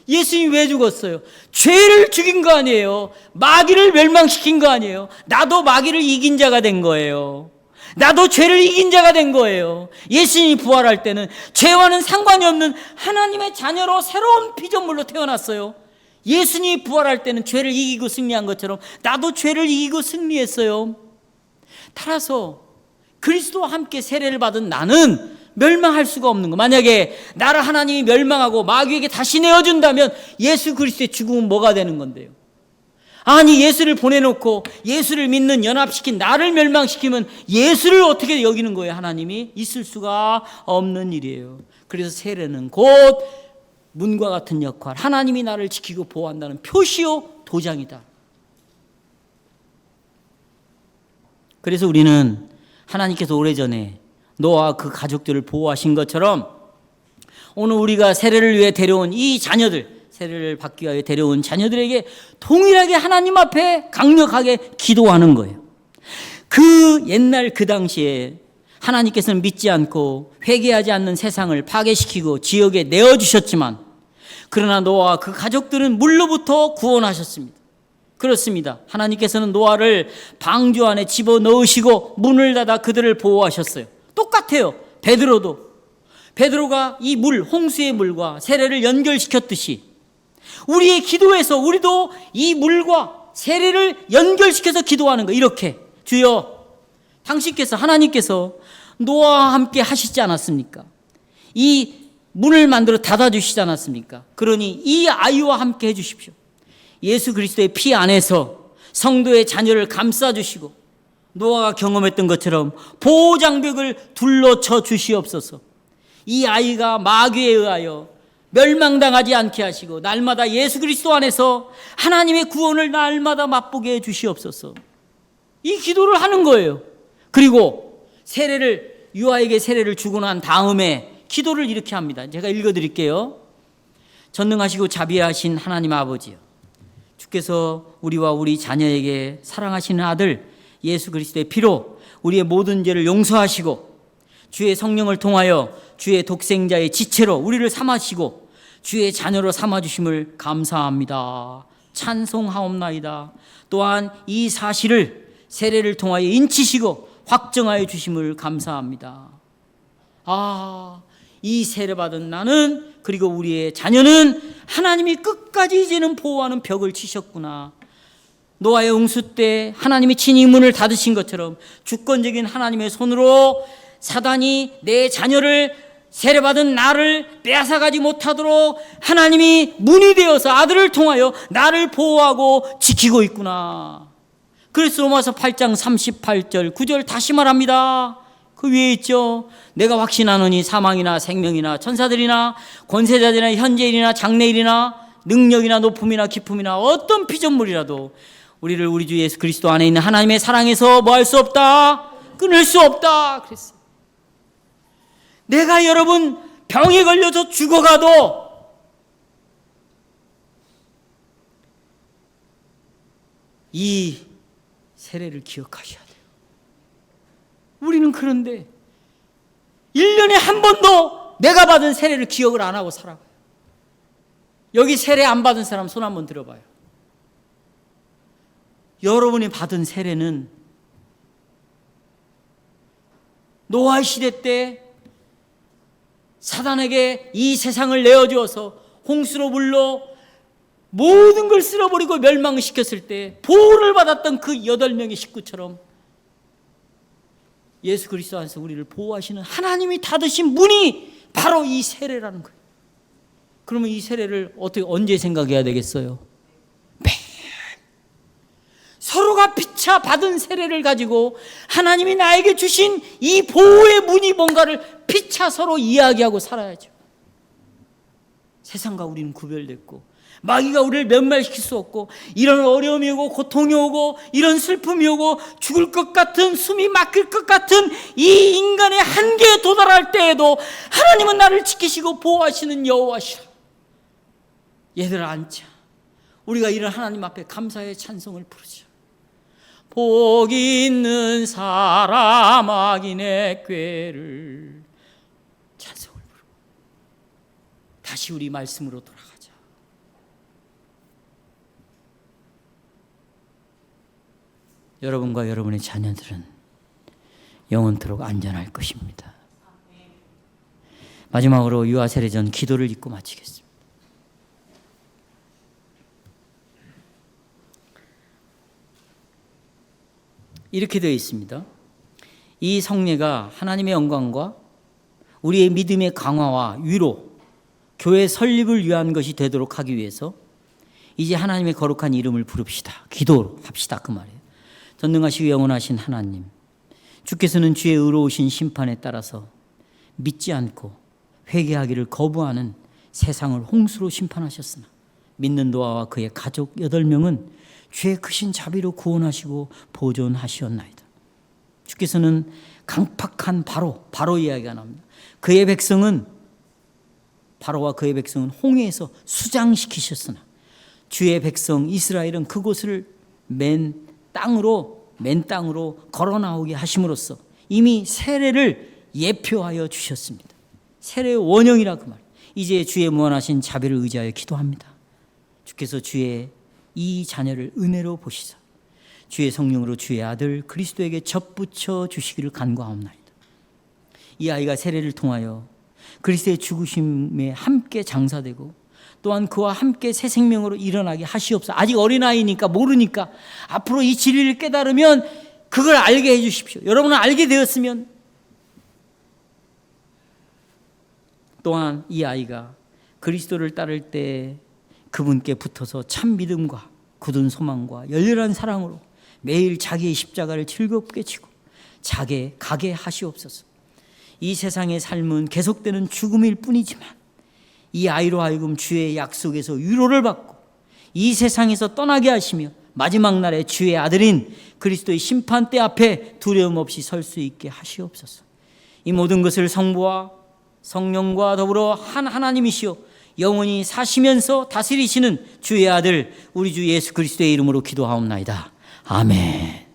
예수님이 왜 죽었어요? 죄를 죽인 거 아니에요. 마귀를 멸망시킨 거 아니에요. 나도 마귀를 이긴 자가 된 거예요. 나도 죄를 이긴 자가 된 거예요. 예수님이 부활할 때는 죄와는 상관이 없는 하나님의 자녀로 새로운 피조물로 태어났어요. 예수님이 부활할 때는 죄를 이기고 승리한 것처럼 나도 죄를 이기고 승리했어요. 따라서 그리스도와 함께 세례를 받은 나는 멸망할 수가 없는 거. 만약에 나를 하나님이 멸망하고 마귀에게 다시 내어준다면 예수 그리스도의 죽음은 뭐가 되는 건데요? 아니, 예수를 보내놓고 예수를 믿는 연합시킨 나를 멸망시키면 예수를 어떻게 여기는 거예요? 하나님이 있을 수가 없는 일이에요. 그래서 세례는 곧 문과 같은 역할, 하나님이 나를 지키고 보호한다는 표시요 도장이다. 그래서 우리는 하나님께서 오래전에 노아와 그 가족들을 보호하신 것처럼 오늘 우리가 세례를 위해 데려온 이 자녀들, 세례를 받기 위해 데려온 자녀들에게 동일하게 하나님 앞에 강력하게 기도하는 거예요. 그 옛날 그 당시에 하나님께서는 믿지 않고 회개하지 않는 세상을 파괴시키고 지옥에 내어주셨지만, 그러나 노아와 그 가족들은 물로부터 구원하셨습니다. 그렇습니다. 하나님께서는 노아를 방주 안에 집어넣으시고 문을 닫아 그들을 보호하셨어요. 똑같아요. 베드로가 이 물, 홍수의 물과 세례를 연결시켰듯이 우리의 기도에서 우리도 이 물과 세례를 연결시켜서 기도하는 거. 이렇게, 주여, 당신께서, 하나님께서 노아와 함께 하시지 않았습니까? 이 문을 만들어 닫아주시지 않았습니까? 그러니 이 아이와 함께 해주십시오. 예수 그리스도의 피 안에서 성도의 자녀를 감싸주시고 노아가 경험했던 것처럼 보호장벽을 둘러쳐 주시옵소서. 이 아이가 마귀에 의하여 멸망당하지 않게 하시고 날마다 예수 그리스도 안에서 하나님의 구원을 날마다 맛보게 해 주시옵소서. 이 기도를 하는 거예요. 그리고 유아에게 세례를 주고 난 다음에 기도를 이렇게 합니다. 제가 읽어드릴게요. 전능하시고 자비하신 하나님 아버지요, 주께서 우리와 우리 자녀에게 사랑하시는 아들 예수 그리스도의 피로 우리의 모든 죄를 용서하시고 주의 성령을 통하여 주의 독생자의 지체로 우리를 삼으시고 주의 자녀로 삼아주심을 감사합니다. 찬송하옵나이다. 또한 이 사실을 세례를 통하여 인치시고 확정하여 주심을 감사합니다. 이 세례받은 나는, 그리고 우리의 자녀는 하나님이 끝까지 이제는 보호하는 벽을 치셨구나. 노아의 홍수 때 하나님이 친히 문을 닫으신 것처럼 주권적인 하나님의 손으로 사단이 내 자녀를, 세례받은 나를 빼앗아가지 못하도록 하나님이 문이 되어서 아들을 통하여 나를 보호하고 지키고 있구나. 그래서 로마서 8장 38절 9절 다시 말합니다. 그 위에 있죠. 내가 확신하노니 사망이나 생명이나 천사들이나 권세자들이나 현재일이나 장래일이나 능력이나 높음이나 깊음이나 어떤 피조물이라도 우리를 우리 주 예수 그리스도 안에 있는 하나님의 사랑에서 뭐 할 수 없다? 끊을 수 없다. 그랬어요. 내가 여러분 병에 걸려서 죽어가도 이 세례를 기억하셔야 돼요. 우리는 그런데 1년에 한 번도 내가 받은 세례를 기억을 안 하고 살아가요. 여기 세례 안 받은 사람 손 한번 들어봐요. 여러분이 받은 세례는 노아 시대 때 사단에게 이 세상을 내어주어서 홍수로 물로 모든 걸 쓸어버리고 멸망시켰을 때 보호를 받았던 그 8명의 식구처럼 예수 그리스도 안에서 우리를 보호하시는 하나님이 닫으신 문이 바로 이 세례라는 거예요. 그러면 이 세례를 언제 생각해야 되겠어요? 매일 서로가 피차 받은 세례를 가지고 하나님이 나에게 주신 이 보호의 문이 뭔가를 피차 서로 이야기하고 살아야죠. 세상과 우리는 구별됐고 마귀가 우리를 면말시킬 수 없고, 이런 어려움이 오고 고통이 오고 이런 슬픔이 오고 죽을 것 같은, 숨이 막힐 것 같은 이 인간의 한계에 도달할 때에도 하나님은 나를 지키시고 보호하시는 여호와시라. 얘들아 앉자. 우리가 이런 하나님 앞에 감사의 찬송을 부르자. 복 있는 사람 악인의 꾀를 찬송을 부르고 다시 우리 말씀으로 돌아가자. 여러분과 여러분의 자녀들은 영원토록 안전할 것입니다. 마지막으로 유아 세례 전 기도를 읽고 마치겠습니다. 이렇게 되어 있습니다. 이 성례가 하나님의 영광과 우리의 믿음의 강화와 위로, 교회 설립을 위한 것이 되도록 하기 위해서 이제 하나님의 거룩한 이름을 부릅시다. 기도합시다. 그 말이에요. 전능하시고 영원하신 하나님, 주께서는 주의 의로우신 심판에 따라서 믿지 않고 회개하기를 거부하는 세상을 홍수로 심판하셨으나 믿는 노아와 그의 가족 8명은 주의 크신 자비로 구원하시고 보존하시었나이다. 주께서는 강팍한 바로 이야기가 나옵니다. 바로와 그의 백성은 홍해에서 수장시키셨으나 주의 백성 이스라엘은 그곳을 맨 땅으로 맨 땅으로 걸어 나오게 하심으로써 이미 세례를 예표하여 주셨습니다. 세례의 원형이라 그 말. 이제 주의 무한하신 자비를 의지하여 기도합니다. 주께서 주의 이 자녀를 은혜로 보시사 주의 성령으로 주의 아들 그리스도에게 접붙여 주시기를 간구하옵나이다. 이 아이가 세례를 통하여 그리스도의 죽으심에 함께 장사되고 또한 그와 함께 새 생명으로 일어나게 하시옵소서. 아직 어린아이니까 모르니까 앞으로 이 진리를 깨달으면 그걸 알게 해 주십시오. 여러분은 알게 되었으면 또한 이 아이가 그리스도를 따를 때 그분께 붙어서 참 믿음과 굳은 소망과 열렬한 사랑으로 매일 자기의 십자가를 즐겁게 지고 가게 하시옵소서. 이 세상의 삶은 계속되는 죽음일 뿐이지만 이 아이로 하여금 주의 약속에서 위로를 받고 이 세상에서 떠나게 하시며 마지막 날에 주의 아들인 그리스도의 심판대 앞에 두려움 없이 설 수 있게 하시옵소서. 이 모든 것을 성부와 성령과 더불어 한 하나님이시여 영원히 사시면서 다스리시는 주의 아들 우리 주 예수 그리스도의 이름으로 기도하옵나이다. 아멘.